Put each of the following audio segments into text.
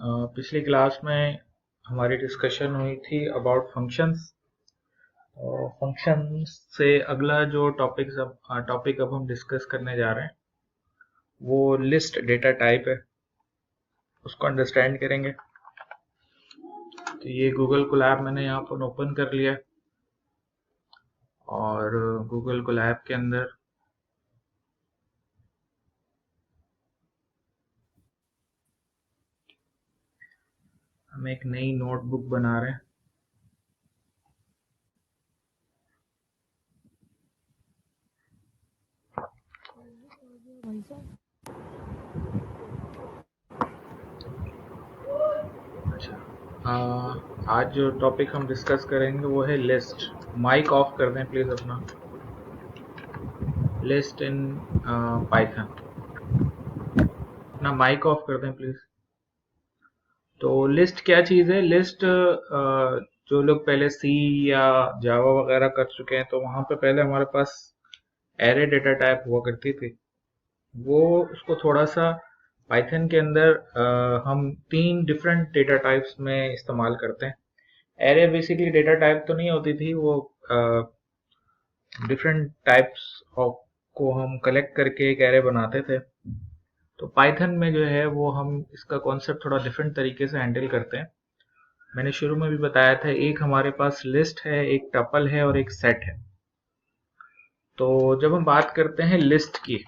पिछली क्लास में हमारी डिस्कशन हुई थी अबाउट फंक्शंस। फंक्शन से अगला जो टॉपिक अब हम डिस्कस करने जा रहे हैं वो लिस्ट डेटा टाइप है, उसको अंडरस्टैंड करेंगे। तो ये गूगल कोलैब मैंने यहाँ पर ओपन कर लिया है और गूगल कोलैब के अंदर हम एक नई नोटबुक बना रहे हैं। आज जो टॉपिक हम डिस्कस करेंगे वो है लिस्ट। माइक ऑफ कर दें प्लीज अपना। लिस्ट इन पाइथन, अपना माइक ऑफ कर दें प्लीज। तो लिस्ट क्या चीज है? लिस्ट जो लोग पहले सी या जावा वगैरह कर चुके हैं तो वहां पे पहले हमारे पास एरे डेटा टाइप हुआ करती थी। वो उसको थोड़ा सा पाइथन के अंदर हम 3 डिफरेंट डेटा टाइप्स में इस्तेमाल करते हैं। एरे बेसिकली डेटा टाइप तो नहीं होती थी, वो डिफरेंट टाइप्स ऑफ को हम कलेक्ट करके एक एरे बनाते थे। तो पाइथन में जो है वो हम इसका कॉन्सेप्ट थोड़ा डिफरेंट तरीके से हैंडल करते हैं। मैंने शुरू में भी बताया था, एक हमारे पास लिस्ट है, एक टपल है और एक सेट है। तो जब हम बात करते हैं लिस्ट की,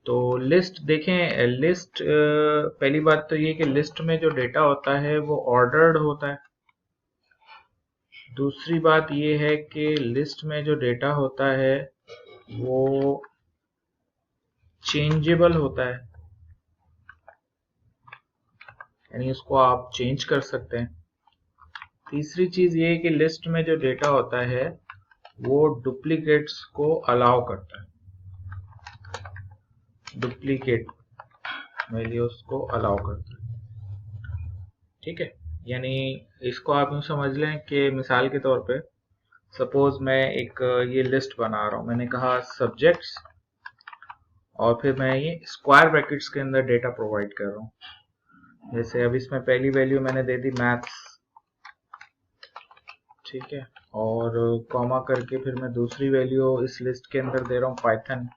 तो लिस्ट देखें। लिस्ट पहली बात तो ये कि लिस्ट में जो डेटा होता है वो ऑर्डर्ड होता है। दूसरी बात ये है कि लिस्ट में जो डेटा होता है वो चेंजेबल होता है, यानी उसको आप चेंज कर सकते हैं। तीसरी चीज ये है कि लिस्ट में जो डेटा होता है वो डुप्लीकेट्स को अलाउ करता है, डुप्लीकेट वैल्यूज को अलाउ करता है। ठीक है, यानी इसको आप यूं समझ लें कि मिसाल के तौर पे सपोज मैं एक ये लिस्ट बना रहा हूं। मैंने कहा सब्जेक्ट्स और फिर मैं ये स्क्वायर ब्रैकेट्स के अंदर डेटा प्रोवाइड कर रहा हूं। जैसे अब इसमें पहली वैल्यू मैंने दे दी मैथ्स, ठीक है, और कॉमा करके फिर मैं दूसरी वैल्यू इस लिस्ट के अंदर दे रहा हूँ पाइथन,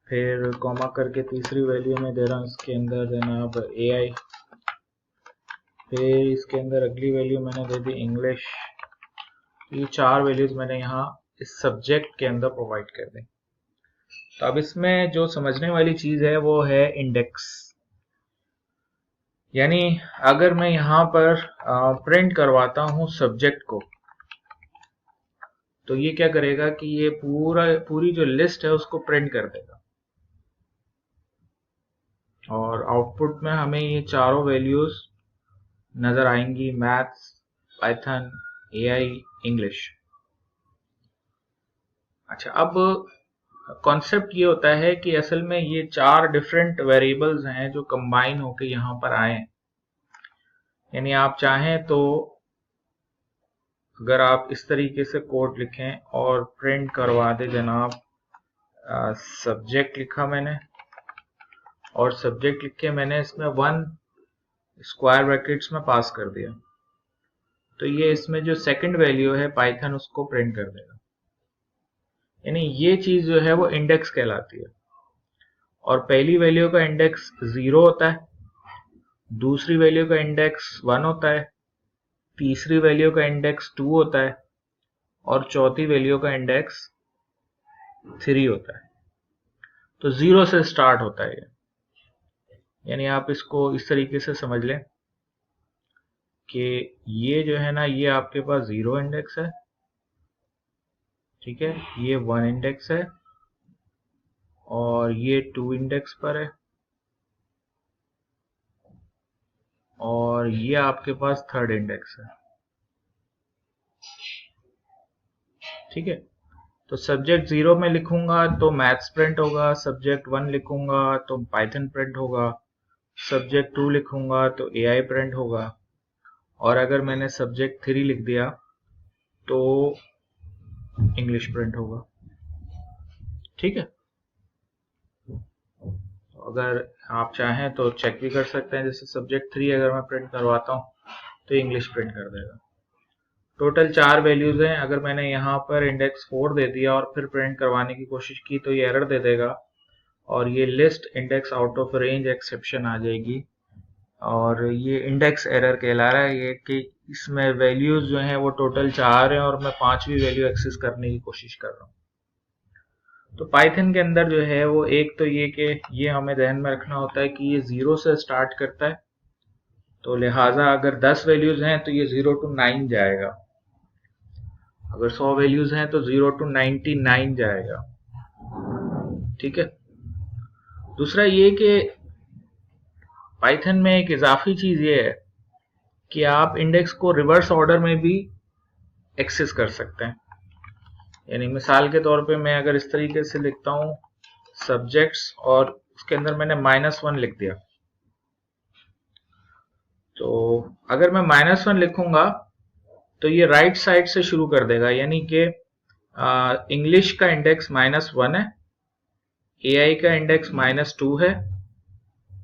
फिर कॉमा करके तीसरी वैल्यू में दे रहा हूँ इसके अंदर जनाब एआई, फिर इसके अंदर अगली वैल्यू मैंने दे दी इंग्लिश। ये 4 वैल्यूज मैंने यहाँ इस सब्जेक्ट के अंदर प्रोवाइड कर दी। तो अब इसमें जो समझने वाली चीज है वो है इंडेक्स। यानी अगर मैं यहाँ पर प्रिंट करवाता हूँ सब्जेक्ट को, तो ये क्या करेगा कि ये पूरी जो लिस्ट है उसको प्रिंट कर देगा और आउटपुट में हमें ये चारों वैल्यूज नजर आएंगी, मैथ्स, पाइथन, एआई, इंग्लिश। अच्छा, अब कॉन्सेप्ट ये होता है कि असल में ये 4 डिफरेंट वेरिएबल्स हैं जो कंबाइन होके यहाँ पर आए। यानी आप चाहें तो अगर आप इस तरीके से कोड लिखें और प्रिंट करवा दे जनाब, सब्जेक्ट लिखा मैंने और सब्जेक्ट लिख के मैंने इसमें 1 स्क्वायर ब्रैकेट्स में पास कर दिया, तो ये इसमें जो सेकंड वैल्यू है पाइथन उसको प्रिंट कर देगा। यानी ये चीज जो है वो इंडेक्स कहलाती है। और पहली वैल्यू का इंडेक्स 0 होता है, दूसरी वैल्यू का इंडेक्स 1 होता है, तीसरी वैल्यू का इंडेक्स 2 होता है और चौथी वैल्यू का इंडेक्स 3 होता है। तो 0 से स्टार्ट होता है ये। यानी आप इसको इस तरीके से समझ लें कि ये जो है ना, ये आपके पास 0 इंडेक्स है, ठीक है, ये 1 इंडेक्स है और ये 2 इंडेक्स पर है और ये आपके पास 3rd इंडेक्स है। ठीक है, तो सब्जेक्ट 0 में लिखूंगा तो मैथ्स प्रिंट होगा, सब्जेक्ट 1 लिखूंगा तो पाइथन प्रिंट होगा, सब्जेक्ट 2 लिखूंगा तो एआई प्रिंट होगा और अगर मैंने सब्जेक्ट 3 लिख दिया तो इंग्लिश प्रिंट होगा। ठीक है, अगर आप चाहें तो चेक भी कर सकते हैं, जैसे सब्जेक्ट 3 अगर मैं प्रिंट करवाता हूँ तो इंग्लिश प्रिंट कर देगा। टोटल 4 वैल्यूज हैं। अगर मैंने यहाँ पर इंडेक्स 4 दे दिया और फिर प्रिंट करवाने की कोशिश की तो ये एरर दे देगा और ये list index out of range exception आ जाएगी और ये इंडेक्स एरर कहला रहा है ये कि इसमें वैल्यूज जो हैं वो टोटल 4 हैं और मैं 5वीं वैल्यू एक्सेस करने की कोशिश कर रहा हूँ। तो पाइथन के अंदर जो है वो एक तो ये कि ये हमें ध्यान में रखना होता है कि ये 0 से स्टार्ट करता है, तो लिहाजा अगर 10 वैल्यूज हैं तो ये 0 to 9 जाएगा। अगर 100 वैल्यूज हैं तो 0 to 99 जाएगा। ठीक है। दूसरा ये कि पाइथन में एक इजाफी चीज ये है कि आप इंडेक्स को रिवर्स ऑर्डर में भी एक्सेस कर सकते हैं। यानी मिसाल के तौर पे मैं अगर इस तरीके से लिखता हूं सब्जेक्ट्स और उसके अंदर मैंने -1 लिख दिया, तो अगर मैं -1 लिखूंगा तो ये राइट साइड से शुरू कर देगा, यानी कि इंग्लिश का इंडेक्स -1 है, एआई का इंडेक्स -2 है,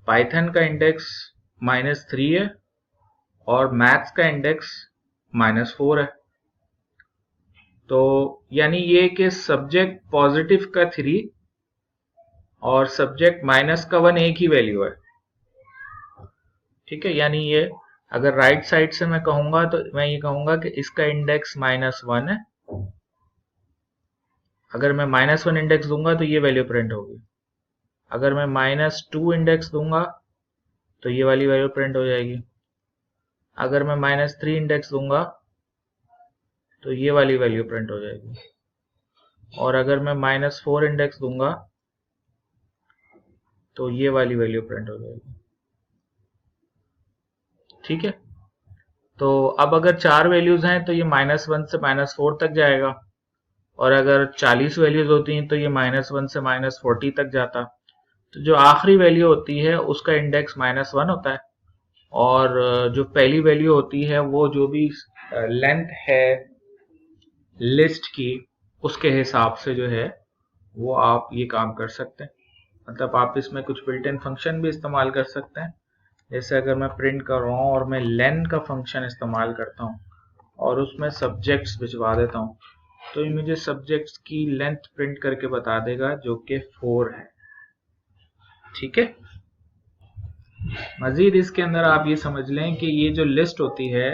पाइथन का इंडेक्स -3 है और मैथ्स का इंडेक्स -4 है। तो यानी ये कि सब्जेक्ट पॉजिटिव का 3 और सब्जेक्ट माइनस का 1 एक ही वैल्यू है। ठीक है। यानी ये अगर राइट साइड से मैं कहूंगा तो मैं ये कहूंगा कि इसका इंडेक्स -1 है। अगर मैं -1 इंडेक्स दूंगा तो ये वैल्यू प्रिंट होगी। अगर मैं -2 इंडेक्स दूंगा तो ये वाली वैल्यू प्रिंट हो जाएगी। अगर मैं -3 इंडेक्स दूंगा तो ये वाली वैल्यू प्रिंट हो जाएगी। और अगर मैं -4 इंडेक्स दूंगा तो ये वाली वैल्यू प्रिंट हो जाएगी। ठीक है। तो अब अगर 4 वैल्यूज हैं तो ये -1 से -4 तक जाएगा और अगर 40 वैल्यूज होती हैं तो ये -1 से -40 तक जाता। तो जो आखिरी वैल्यू होती है उसका इंडेक्स -1 होता है और जो पहली वैल्यू होती है वो जो भी लेंथ है लिस्ट की उसके हिसाब से जो है वो आप ये काम कर सकते हैं। मतलब आप इसमें कुछ बिल्ट इन फंक्शन भी इस्तेमाल कर सकते हैं। जैसे अगर मैं प्रिंट कर रहा हूँ और मैं लेन का फंक्शन इस्तेमाल करता हूँ और उसमें सब्जेक्ट्स भिजवा देता हूँ तो ये मुझे सब्जेक्ट्स की लेंथ प्रिंट करके बता देगा जो कि 4 है। ठीक है। मजीद इसके अंदर आप ये समझ लें कि ये जो लिस्ट होती है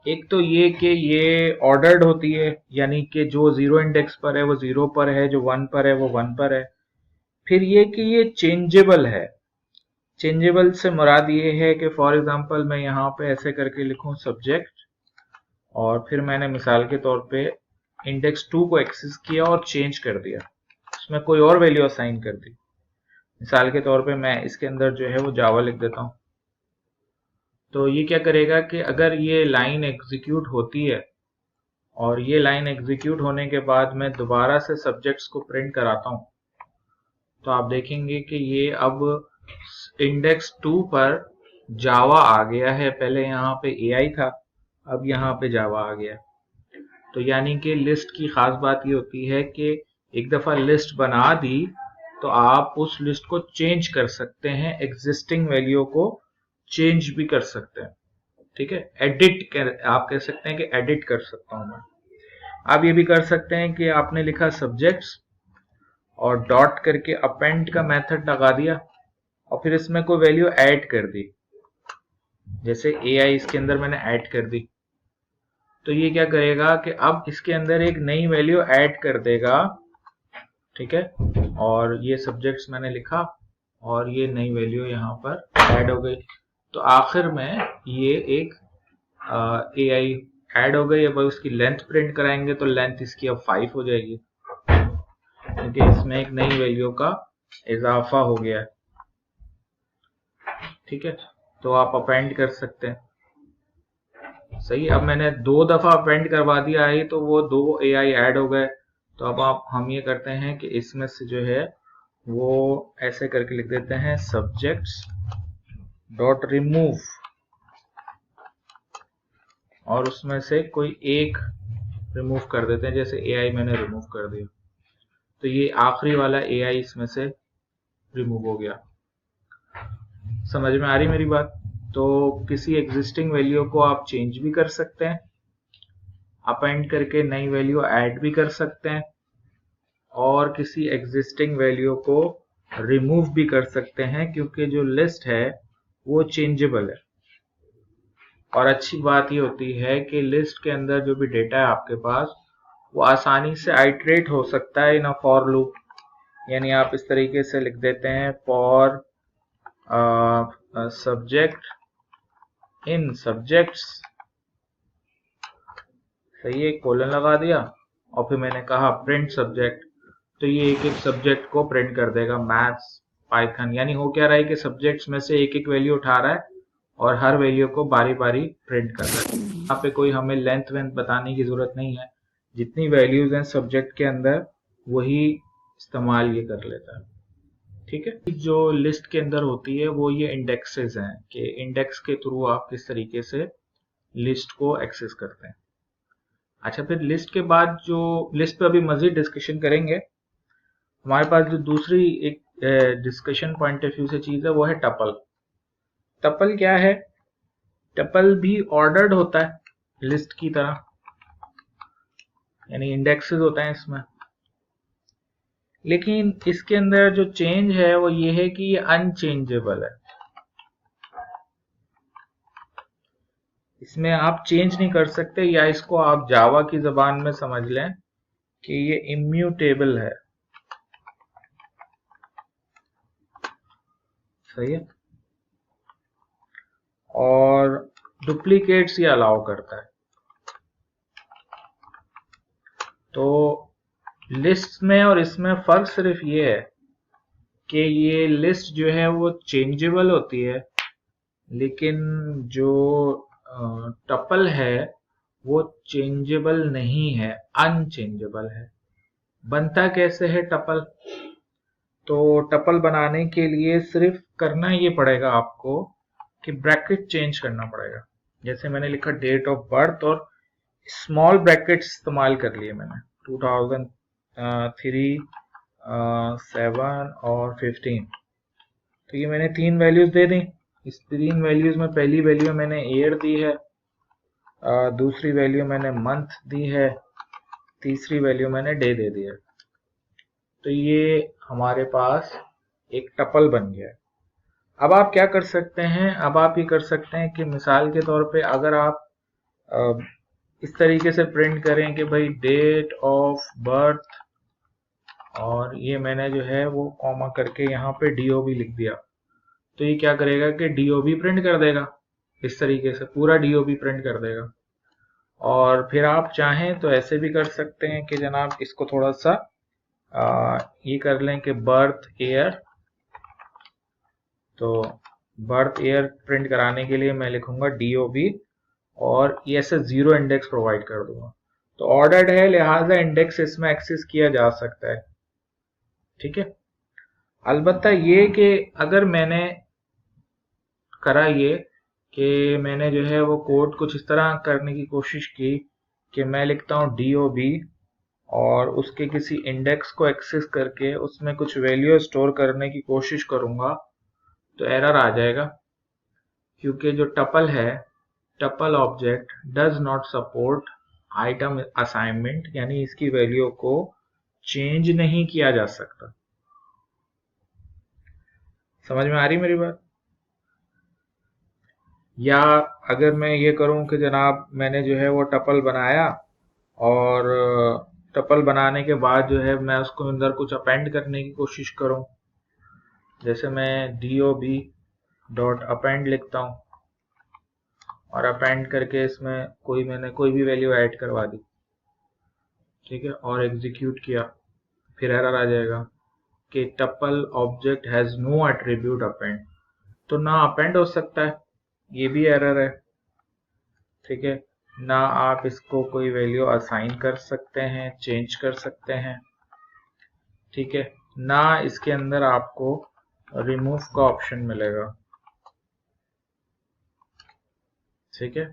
एक तो ये कि ये ऑर्डर्ड होती है, यानी कि जो 0 इंडेक्स पर है वो 0 पर है, जो 1 पर है वो 1 पर है। फिर ये कि ये चेंजेबल है। चेंजेबल से मुराद ये है कि फॉर एग्जांपल मैं यहाँ पे ऐसे करके लिखूं सब्जेक्ट और फिर मैंने मिसाल के तौर पे इंडेक्स 2 को एक्सेस किया और चेंज कर दिया, उसमें कोई और वैल्यू असाइन कर दी। मिसाल के तौर पे मैं इसके अंदर जो है वो जावा लिख देता हूँ। तो ये क्या करेगा कि अगर ये लाइन एग्जीक्यूट होती है और ये लाइन एग्जीक्यूट होने के बाद मैं दोबारा से सब्जेक्ट्स को प्रिंट कराता हूँ तो आप देखेंगे कि ये अब इंडेक्स 2 पर जावा आ गया है। पहले यहाँ पे एआई था, अब यहाँ पे जावा आ गया। तो यानी कि लिस्ट की खास बात ये होती है कि एक दफा लिस्ट बना दी तो आप उस लिस्ट को चेंज कर सकते हैं, एग्जिस्टिंग वैल्यू को चेंज भी कर सकते हैं। ठीक है। आप कह सकते हैं कि एडिट कर सकता हूं मैं। आप ये भी कर सकते हैं कि आपने लिखा सब्जेक्ट्स और डॉट करके अपेंड का मेथड लगा दिया और फिर इसमें कोई वैल्यू ऐड कर दी, जैसे एआई इसके अंदर मैंने ऐड कर दी। तो ये क्या करेगा कि अब इसके अंदर एक नई वैल्यू ऐड कर देगा। ठीक है। और ये सब्जेक्ट्स मैंने लिखा और ये नई वैल्यू यहाँ पर ऐड हो गई। तो आखिर में ये एक एआई ऐड हो गई। अब उसकी लेंथ प्रिंट कराएंगे तो लेंथ इसकी अब 5 हो जाएगी क्योंकि इसमें एक नई वैल्यू का इजाफा हो गया है। ठीक है। तो आप अपेंड कर सकते हैं। सही। अब मैंने 2 दफा अपेंड करवा दिया है तो वो 2 एआई ऐड हो गए। तो अब हम ये करते हैं कि इसमें से जो है वो ऐसे करके लिख देते हैं सब्जेक्ट्स डॉट रिमूव और उसमें से कोई एक रिमूव कर देते हैं, जैसे एआई मैंने रिमूव कर दिया तो ये आखिरी वाला एआई इसमें से रिमूव हो गया। समझ में आ रही मेरी बात? तो किसी एग्जिस्टिंग वैल्यू को आप चेंज भी कर सकते हैं, अपेंड करके नई वैल्यू ऐड भी कर सकते हैं, और किसी एग्जिस्टिंग वैल्यू को रिमूव भी कर सकते हैं, क्योंकि जो लिस्ट है वो चेंजेबल है। और अच्छी बात ये होती है कि लिस्ट के अंदर जो भी डेटा है आपके पास वो आसानी से आइटरेट हो सकता है इन अ फॉर लूप। यानी आप इस तरीके से लिख देते हैं फॉर सब्जेक्ट इन सब्जेक्ट्स, सही है, कोलन लगा दिया और फिर मैंने कहा प्रिंट सब्जेक्ट, तो ये एक एक सब्जेक्ट को प्रिंट कर देगा, मैथ्स, पाइथन। यानी हो क्या रहा है कि सब्जेक्ट्स में से एक एक वैल्यू उठा रहा है और हर वैल्यू को बारी बारी प्रिंट कर रहा है। यहाँ पे कोई हमें लेंथ वेंथ बताने की जरूरत नहीं है, जितनी वैल्यूज हैं सब्जेक्ट के अंदर वही इस्तेमाल ये कर लेता है। ठीक है, जो लिस्ट के अंदर होती है वो ये इंडेक्सेस हैं कि इंडेक्स के थ्रू आप किस तरीके से लिस्ट को एक्सेस करते हैं। अच्छा, फिर लिस्ट के बाद जो लिस्ट पे अभी मजीद डिस्कशन करेंगे, हमारे पास जो दूसरी एक डिस्कशन पॉइंट ऑफ व्यू से चीज है वो है टपल। टपल क्या है? टपल भी ऑर्डर्ड होता है लिस्ट की तरह, यानी इंडेक्सेस होता है इसमें, लेकिन इसके अंदर जो चेंज है वो ये है कि ये अनचेंजेबल है। इसमें आप चेंज नहीं कर सकते, या इसको आप जावा की जबान में समझ लें कि ये इम्यूटेबल है। सही है, और डुप्लीकेट्स ये अलाउ करता है। तो लिस्ट में और इसमें फर्क सिर्फ ये है कि ये लिस्ट जो है वो चेंजेबल होती है, लेकिन जो टपल है वो चेंजेबल नहीं है, अनचेंजेबल है। बनता कैसे है टपल? तो टपल बनाने के लिए सिर्फ करना ये पड़ेगा आपको कि ब्रैकेट चेंज करना पड़ेगा। जैसे मैंने लिखा डेट ऑफ बर्थ और स्मॉल ब्रैकेट्स इस्तेमाल कर लिए मैंने, 2003, 7 और 15। तो ये मैंने तीन वैल्यूज दे दी। इस तीन वैल्यूज में पहली वैल्यू मैंने ईयर दी है, दूसरी वैल्यू मैंने मंथ दी है, तीसरी वैल्यू मैंने डे दे दी है। तो ये हमारे पास एक टपल बन गया है। अब आप क्या कर सकते हैं? अब आप ये कर सकते हैं कि मिसाल के तौर पे अगर आप इस तरीके से प्रिंट करें कि भाई डेट ऑफ बर्थ, और ये मैंने जो है वो कॉमा करके यहाँ पे डीओबी लिख दिया, तो ये क्या करेगा कि डीओबी प्रिंट कर देगा। इस तरीके से पूरा डीओबी प्रिंट कर देगा। और फिर आप चाहें तो ऐसे भी कर सकते हैं कि जनाब इसको थोड़ा सा ये कर लें कि बर्थ ईयर, तो बर्थ ईयर प्रिंट कराने के लिए मैं लिखूंगा डीओबी और ये ऐसे 0 इंडेक्स प्रोवाइड कर दूंगा। तो ऑर्डर्ड है, लिहाजा इंडेक्स इसमें एक्सेस किया जा सकता है। ठीक है, अलबत्ता ये कि अगर मैंने करा ये कि मैंने जो है वो कोड कुछ इस तरह करने की कोशिश की कि मैं लिखता हूँ डीओबी और उसके किसी इंडेक्स को एक्सेस करके उसमें कुछ वैल्यू स्टोर करने की कोशिश करूंगा, तो एरर आ जाएगा, क्योंकि जो टपल है, tuple object does not support item assignment, यानी इसकी वैल्यू को चेंज नहीं किया जा सकता। समझ में आ रही मेरी बात? या अगर मैं ये करूं कि जनाब मैंने जो है वो टपल बनाया और टपल बनाने के बाद जो है मैं उसको अंदर कुछ अपेंड करने की कोशिश करूं, जैसे मैं डीओबी डॉट अपेंड लिखता हूं और अपेंड करके इसमें मैंने कोई भी वैल्यू ऐड करवा दी, ठीक है, और एग्जीक्यूट किया, फिर एरर आ जाएगा कि tuple object has no attribute append. तो ना अपेंड हो सकता है, ये भी एरर है। ठीक है, ना आप इसको कोई वैल्यू असाइन कर सकते हैं, चेंज कर सकते हैं। ठीक है, ना इसके अंदर आपको रिमूव का ऑप्शन मिलेगा। ठीक है,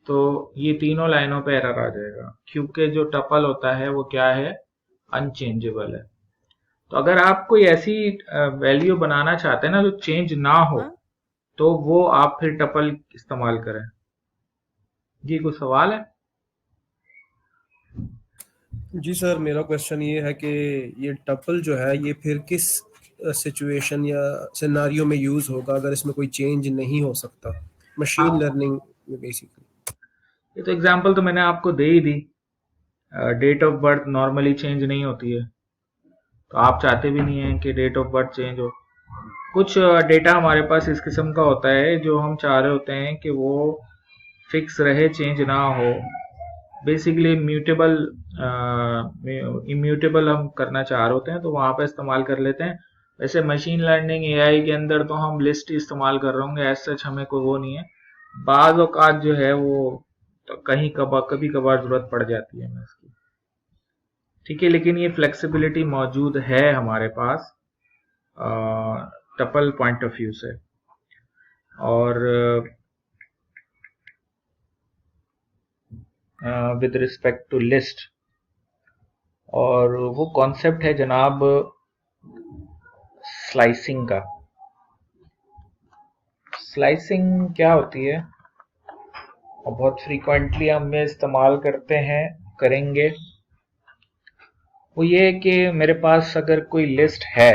तो ये तीनों लाइनों पे एरर आ जाएगा, क्योंकि जो टपल होता है वो क्या है? अनचेंजेबल है। तो अगर आप कोई ऐसी वैल्यू बनाना चाहते हैं ना जो चेंज ना हो, तो वो आप फिर टपल इस्तेमाल करें। जी कोई सवाल है? जी सर, मेरा क्वेश्चन ये है कि ये टपल जो है ये फिर किस सिचुएशन या सिनारियो में यूज होगा अगर इसमें कोई चेंज नहीं हो सकता, मशीन लर्निंग में बेसिकली? ये तो एग्जांपल तो मैंने आपको दे ही दी। Date of birth normally change नहीं होती है, तो आप चाहते भी नहीं हैं कि डेट ऑफ बर्थ चेंज हो। कुछ डेटा हमारे पास इस किस्म का होता है जो हम चाह रहे होते हैं कि वो फिक्स रहे, चेंज ना हो। बेसिकली म्यूटेबल, इम्यूटेबल हम करना चाह रहे होते हैं, तो वहां पर इस्तेमाल कर लेते हैं। वैसे मशीन लर्निंग एआई के अंदर तो हम लिस्ट इस्तेमाल कर रहे होंगे, एज सच हमें कोई वो नहीं है। बाज औकात जो है वो तो कभी कभार जरूरत पड़ जाती है हमें इसकी, ठीक है। लेकिन ये फ्लेक्सिबिलिटी मौजूद है हमारे पास टपल पॉइंट ऑफ व्यू से। और विद रिस्पेक्ट टू लिस्ट, और वो कॉन्सेप्ट है जनाब स्लाइसिंग का। स्लाइसिंग क्या होती है और बहुत फ्रीक्वेंटली हम ये इस्तेमाल करते हैं, करेंगे, वो ये कि मेरे पास अगर कोई लिस्ट है,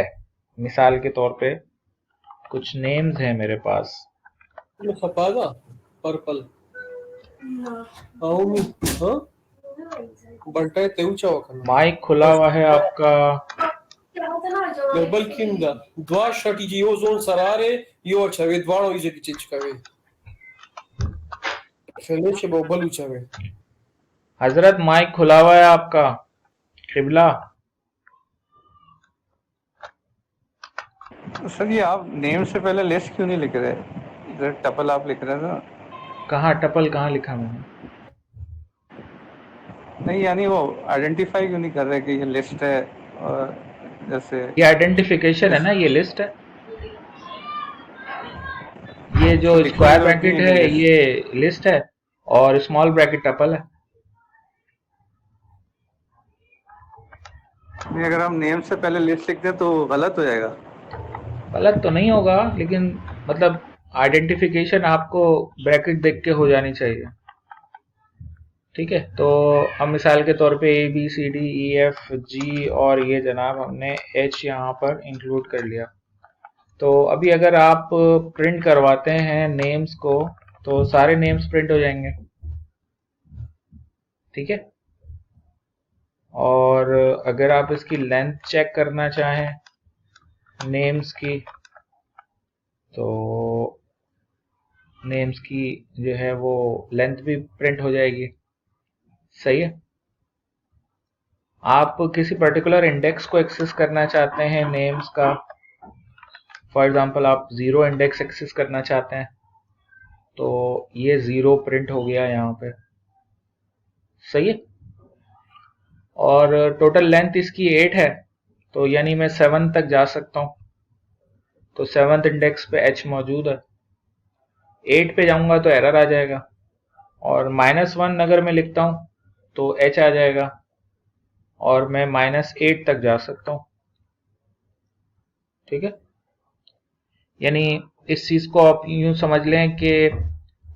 मिसाल के तौर पे कुछ नेम्स हैं मेरे पास। पर्पल माइक खुला हुआ है आपका। हजरत माइक खुला हुआ है आपका, किबला। सर ये आप नेम से पहले लिस्ट क्यों नहीं लिख रहे? इधर टपल आप लिख रहे थे ना? कहाँ टपल, कहाँ लिखा मैंने? नहीं, यानी वो आइडेंटिफाई क्यों नहीं कर रहे कि ये लिस्ट है? और जैसे ये आइडेंटिफिकेशन है ना, ये लिस्ट है। ये जो लिखने की स्क्वायर जरूरत नहीं ब्रैकेट है कि है लिस्ट? ये लिस्ट है, और स्मॉल ब्रैकेट टपल है। नहीं, अगर हम नेम से पहले लिस्ट लिखते हैं तो गलत हो जाएगा। गलत तो नहीं होगा, लेकिन मतलब आइडेंटिफिकेशन आपको ब्रैकेट देख के हो जानी चाहिए, ठीक है। तो हम मिसाल के तौर पे ABCDEFG और ये जनाब हमने H यहाँ पर इंक्लूड कर लिया। तो अभी अगर आप प्रिंट करवाते हैं नेम्स को, तो सारे नेम्स प्रिंट हो जाएंगे, ठीक है। और अगर आप इसकी लेंथ चेक करना चाहें नेम्स की, तो नेम्स की जो है वो लेंथ भी प्रिंट हो जाएगी, सही है। आप किसी पर्टिकुलर इंडेक्स को एक्सेस करना चाहते हैं नेम्स का, फॉर एग्जांपल आप 0 इंडेक्स एक्सेस करना चाहते हैं, तो ये 0 प्रिंट हो गया यहाँ पे, सही है। और टोटल लेंथ इसकी 8 है, तो यानी मैं 7 तक जा सकता हूँ, तो 7th इंडेक्स पे H मौजूद है। 8 पे जाऊंगा तो एरर आ जाएगा, और -1 अगर मैं लिखता हूँ तो H आ जाएगा, और मैं -8 तक जा सकता हूँ, ठीक है। यानी इस चीज को आप यूं समझ लें कि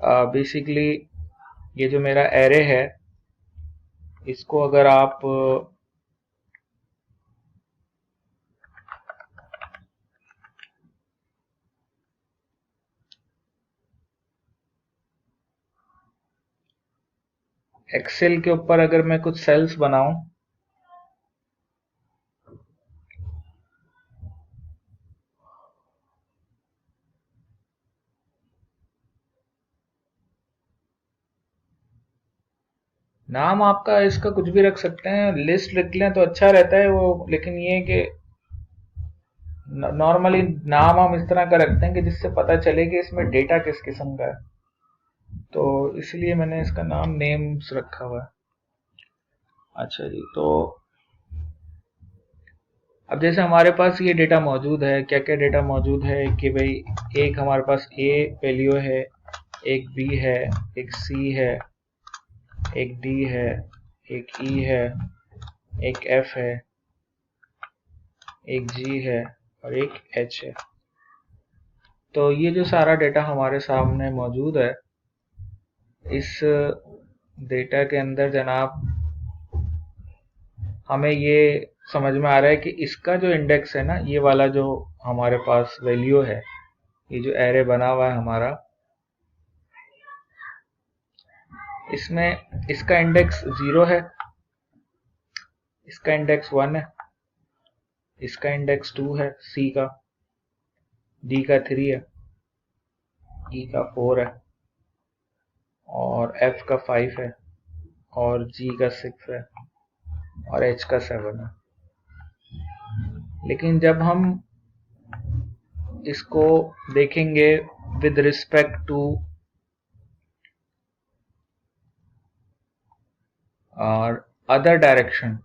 बेसिकली ये जो मेरा एरे है, इसको अगर आप एक्सेल के ऊपर अगर मैं कुछ सेल्स बनाऊं, नाम आपका इसका कुछ भी रख सकते हैं, लिस्ट लिख लें तो अच्छा रहता है वो। लेकिन ये कि नॉर्मली नाम हम इस तरह का रखते हैं कि जिससे पता चले कि इसमें डेटा किस किस्म का है, तो इसलिए मैंने इसका नाम नेम्स रखा हुआ है। अच्छा जी, तो अब जैसे हमारे पास ये डेटा मौजूद है, क्या क्या डेटा मौजूद है कि भाई एक हमारे पास A वैल्यू है, एक B है, एक C है, एक D है, एक E है, एक F है, एक G है और एक H है। तो ये जो सारा डेटा हमारे सामने मौजूद है, इस डेटा के अंदर जनाब हमें ये समझ में आ रहा है कि इसका जो इंडेक्स है ना, ये वाला जो हमारे पास वैल्यू है, ये जो एरे बना हुआ है हमारा, इसमें इसका इंडेक्स 0 है, इसका इंडेक्स 1 है, इसका इंडेक्स 2 है, C का, D का 3 है, E का 4 है, और F का 5 है, और G का 6 है, और H का 7 है। लेकिन जब हम इसको देखेंगे विद रिस्पेक्ट टू और अदर डायरेक्शन,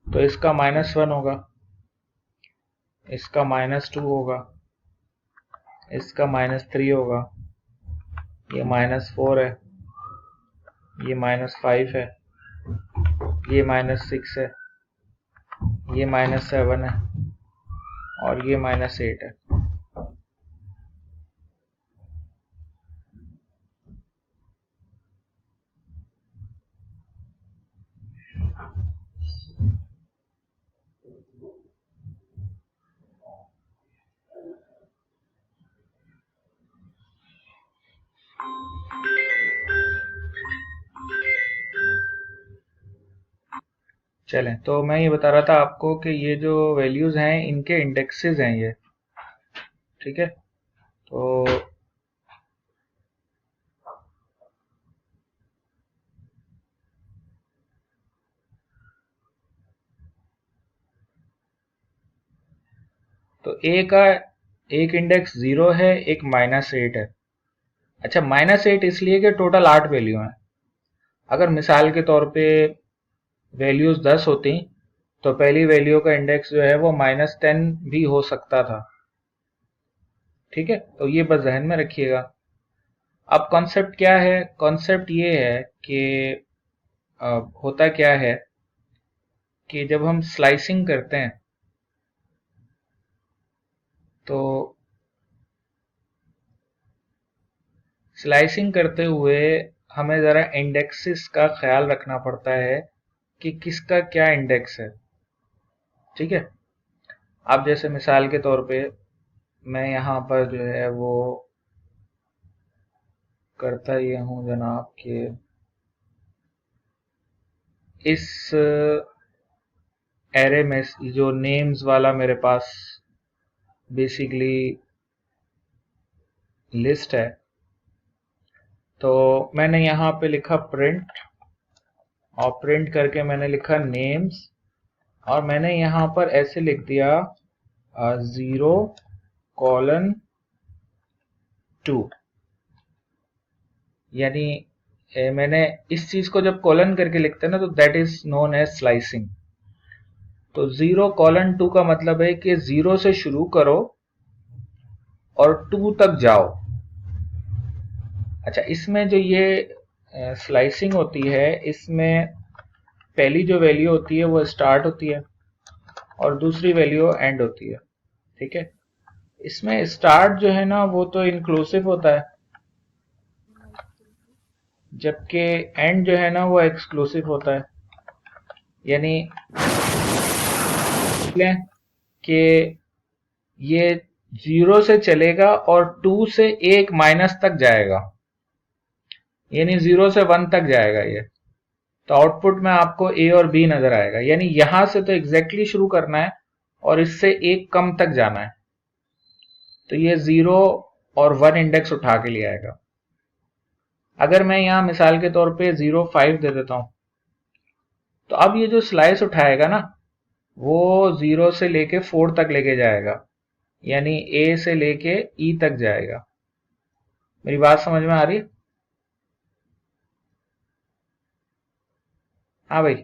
तो इसका -1 होगा, इसका -2 होगा, इसका -3 होगा, ये -4 है, ये -5 है, ये -6 है, ये -7 है, और ये -8 है। चलें, तो मैं ये बता रहा था आपको कि ये जो वैल्यूज हैं इनके इंडेक्सेस हैं ये, ठीक है। तो ए का एक इंडेक्स 0 है, एक -8 है। अच्छा, -8 इसलिए कि टोटल 8 वैल्यू हैं। अगर मिसाल के तौर पे वैल्यूज 10 होती तो पहली वैल्यू का इंडेक्स जो है वो -10 भी हो सकता था, ठीक है। तो ये बस जहन में रखिएगा। अब कॉन्सेप्ट क्या है? कॉन्सेप्ट ये है कि होता क्या है कि जब हम स्लाइसिंग करते हैं तो स्लाइसिंग करते हुए हमें ज़रा इंडेक्सेस का ख्याल रखना पड़ता है कि किसका क्या इंडेक्स है, ठीक है। अब जैसे मिसाल के तौर पे मैं यहाँ पर जो है वो करता ये हूँ जनाब कि इस एरे में जो नेम्स वाला मेरे पास बेसिकली लिस्ट है, तो मैंने यहाँ पे लिखा प्रिंट, और प्रिंट करके मैंने लिखा नेम्स, और मैंने यहाँ पर ऐसे लिख दिया 0:2, यानी मैंने इस चीज को जब कॉलन करके लिखते हैं ना, तो that is known as slicing. तो 0:2 का मतलब है कि 0 से शुरू करो और 2 तक जाओ। अच्छा, इसमें जो ये स्लाइसिंग होती है, इसमें पहली जो वैल्यू होती है वो स्टार्ट होती है और दूसरी वैल्यू एंड होती है, ठीक है। इसमें स्टार्ट जो है ना वो तो इंक्लूसिव होता है, जबकि एंड जो है ना वो एक्सक्लूसिव होता है। यानी कि ये 0 से चलेगा और 2 से 1 माइनस तक जाएगा, यानी 0 से 1 तक जाएगा ये। तो आउटपुट में आपको ए और बी नजर आएगा, यानी यहां से तो एग्जैक्टली शुरू करना है और इससे एक कम तक जाना है। तो ये 0 और 1 इंडेक्स उठा के ले आएगा। अगर मैं यहां मिसाल के तौर पे 0.5 दे देता हूं, तो अब ये जो स्लाइस उठाएगा ना वो 0 से लेके 4 तक लेके जाएगा, यानी ए से लेके ई तक जाएगा। मेरी बात समझ में आ रही है? हाँ भाई।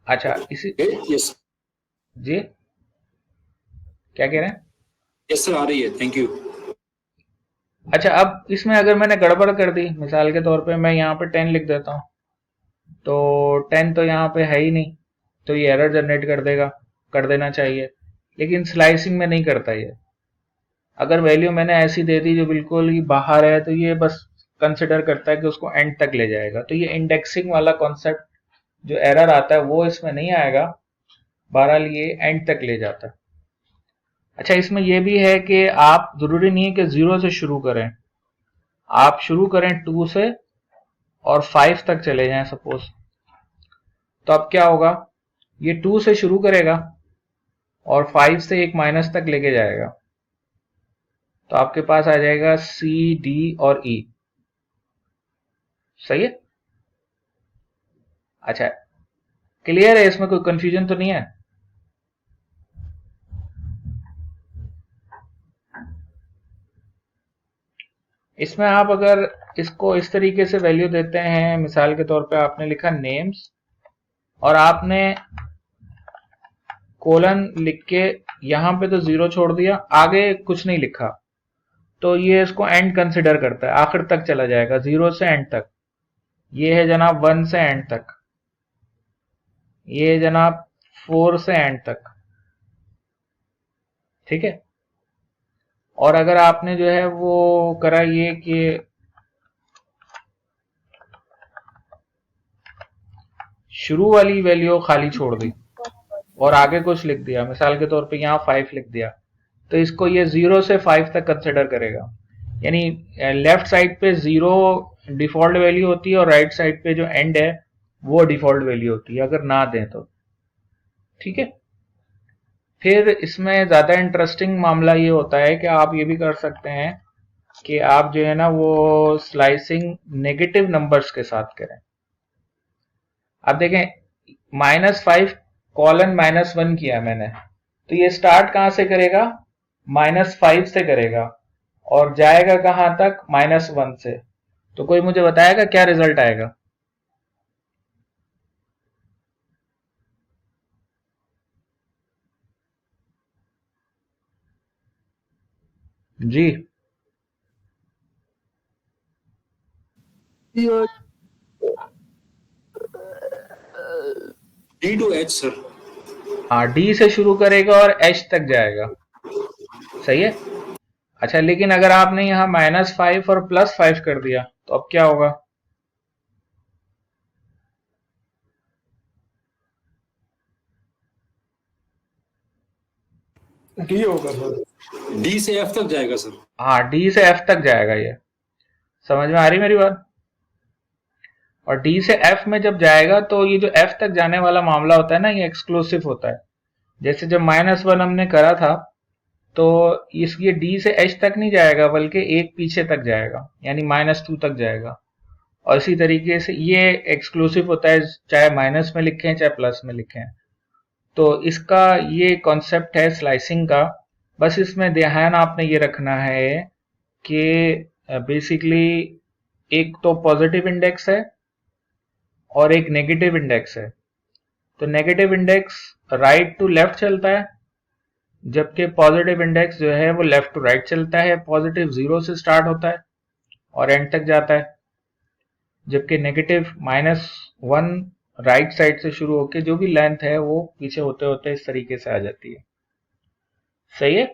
अच्छा, इसी यस जी, क्या कह रहे हैं? यस सर, आ रही है, थैंक यू। अच्छा, अब इसमें अगर मैंने गड़बड़ कर दी, मिसाल के तौर पे मैं यहाँ पे 10 लिख देता हूँ, तो 10 तो यहाँ पे है ही नहीं, तो ये एरर जनरेट कर देना चाहिए, लेकिन स्लाइसिंग में नहीं करता ये। अगर वैल्यू मैंने ऐसी दे दी जो बिल्कुल ही बाहर है, तो ये बस कंसिडर करता है कि उसको एंड तक ले जाएगा। तो ये इंडेक्सिंग वाला कॉन्सेप्ट जो एरर आता है वो इसमें नहीं आएगा, बहरहाल ये एंड तक ले जाता है। अच्छा, इसमें यह भी है कि आप जरूरी नहीं है कि 0 से शुरू करें, आप शुरू करें 2 से और 5 तक चले जाएं सपोज। तो अब क्या होगा, ये 2 से शुरू करेगा और 5 से एक माइनस तक लेके जाएगा, तो आपके पास आ जाएगा सी, डी और ई। सही है? अच्छा, क्लियर है? इसमें कोई कंफ्यूजन तो नहीं है? इसमें आप अगर इसको इस तरीके से वैल्यू देते हैं, मिसाल के तौर पे आपने लिखा नेम्स और आपने कोलन लिख के यहां पे तो 0 छोड़ दिया, आगे कुछ नहीं लिखा, तो ये इसको एंड कंसिडर करता है, आखिर तक चला जाएगा 0 से एंड तक। ये है जनाब 1 से एंड तक, ये है जनाब 4 से एंड तक। ठीक है? और अगर आपने जो है वो करा ये कि शुरू वाली वैल्यू खाली छोड़ दी और आगे कुछ लिख दिया, मिसाल के तौर पे यहां 5 लिख दिया, तो इसको ये 0 से 5 तक कंसिडर करेगा। यानी लेफ्ट साइड पे 0 डिफॉल्ट वैल्यू होती है और राइट साइड पे जो एंड है वो डिफॉल्ट वैल्यू होती है, अगर ना दें तो। ठीक है? फिर इसमें ज्यादा इंटरेस्टिंग मामला ये होता है कि आप ये भी कर सकते हैं कि आप जो है ना वो स्लाइसिंग नेगेटिव नंबर्स के साथ करें। अब देखें, -5 कॉलन -1 किया मैंने, तो ये स्टार्ट कहां से करेगा? -5 से करेगा और जाएगा कहां तक? -1 से। तो कोई मुझे बताएगा क्या रिजल्ट आएगा? जी, D to H, sir. हाँ, डी से शुरू करेगा और एच तक जाएगा। सही है? अच्छा, लेकिन अगर आपने यहां -5 और +5 कर दिया तो अब क्या होगा? डी होगा सर। D से F तक जाएगा सर। हाँ, डी से एफ तक जाएगा। ये समझ में आ रही मेरी बात? और डी से एफ में जब जाएगा तो ये जो एफ तक जाने वाला मामला होता है ना, ये एक्सक्लूसिव होता है। जैसे जब -1 हमने करा था तो ये डी से एच तक नहीं जाएगा बल्कि एक पीछे तक जाएगा, यानी -2 तक जाएगा। और इसी तरीके से ये एक्सक्लूसिव होता है, चाहे माइनस में लिखें चाहे प्लस में लिखें। तो इसका ये कॉन्सेप्ट है स्लाइसिंग का। बस इसमें ध्यान आपने ये रखना है कि बेसिकली एक तो पॉजिटिव इंडेक्स है और एक नेगेटिव इंडेक्स है। तो negative index right to left चलता है, जबकि पॉजिटिव इंडेक्स जो है वो लेफ्ट टू राइट चलता है। पॉजिटिव 0 से स्टार्ट होता है और एंड तक जाता है, जबकि नेगेटिव -1 राइट साइड से शुरू होकर जो भी लेंथ है वो पीछे होते होते इस तरीके से आ जाती है। सही है?